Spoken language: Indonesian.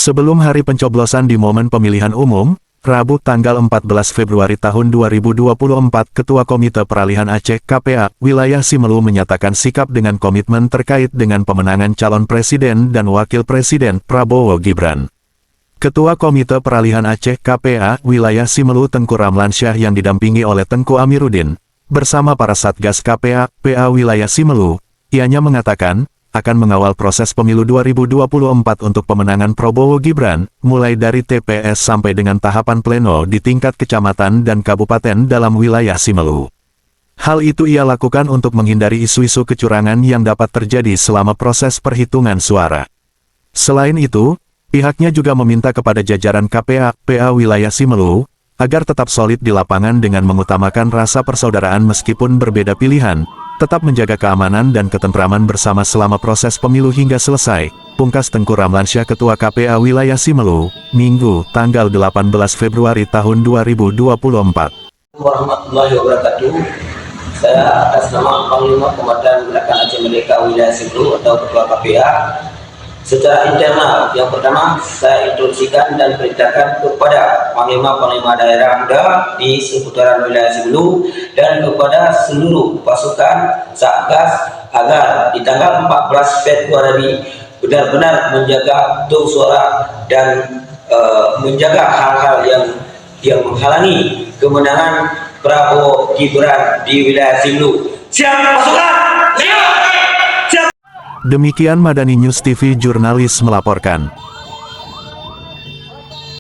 Sebelum hari pencoblosan di momen pemilihan umum, Rabu tanggal 14 Februari tahun 2024, Ketua Komite Peralihan Aceh (KPA) Wilayah Simelu menyatakan sikap dengan komitmen terkait dengan pemenangan calon presiden dan wakil presiden Prabowo Gibran. Ketua Komite Peralihan Aceh (KPA) Wilayah Simelu Tengku Ramlansyah yang didampingi oleh Tengku Amiruddin, bersama para Satgas KPA, PA Wilayah Simelu, ianya mengatakan, akan mengawal proses pemilu 2024 untuk pemenangan Prabowo Gibran, mulai dari TPS sampai dengan tahapan pleno di tingkat kecamatan dan kabupaten dalam wilayah Simelu. Hal itu ia lakukan untuk menghindari isu-isu kecurangan yang dapat terjadi selama proses perhitungan suara. Selain itu, pihaknya juga meminta kepada jajaran KPA, PA wilayah Simelu, agar tetap solid di lapangan dengan mengutamakan rasa persaudaraan meskipun berbeda pilihan, tetap menjaga keamanan dan ketentraman bersama selama proses pemilu hingga selesai, pungkas Tengku Ramlansyah Ketua KPA Wilayah Simelu, Minggu, tanggal 18 Februari tahun 2024. Warahmatullahi wabarakatuh. Saya atas nama Panglima Komandan Gerakan Aceh Merdeka Wilayah Simelu atau Ketua KPA. Secara internal, yang pertama saya instruksikan dan perintahkan kepada Panglima daerah muda di seputaran wilayah Simelu dan kepada seluruh pasukan Satgas agar di tanggal 14 Februari benar-benar menjaga tung suara dan menjaga hal-hal yang menghalangi kemenangan Prabowo Gibran di wilayah Simelu. Siap pasukan! Siap! Demikian Madani News TV Jurnalis melaporkan.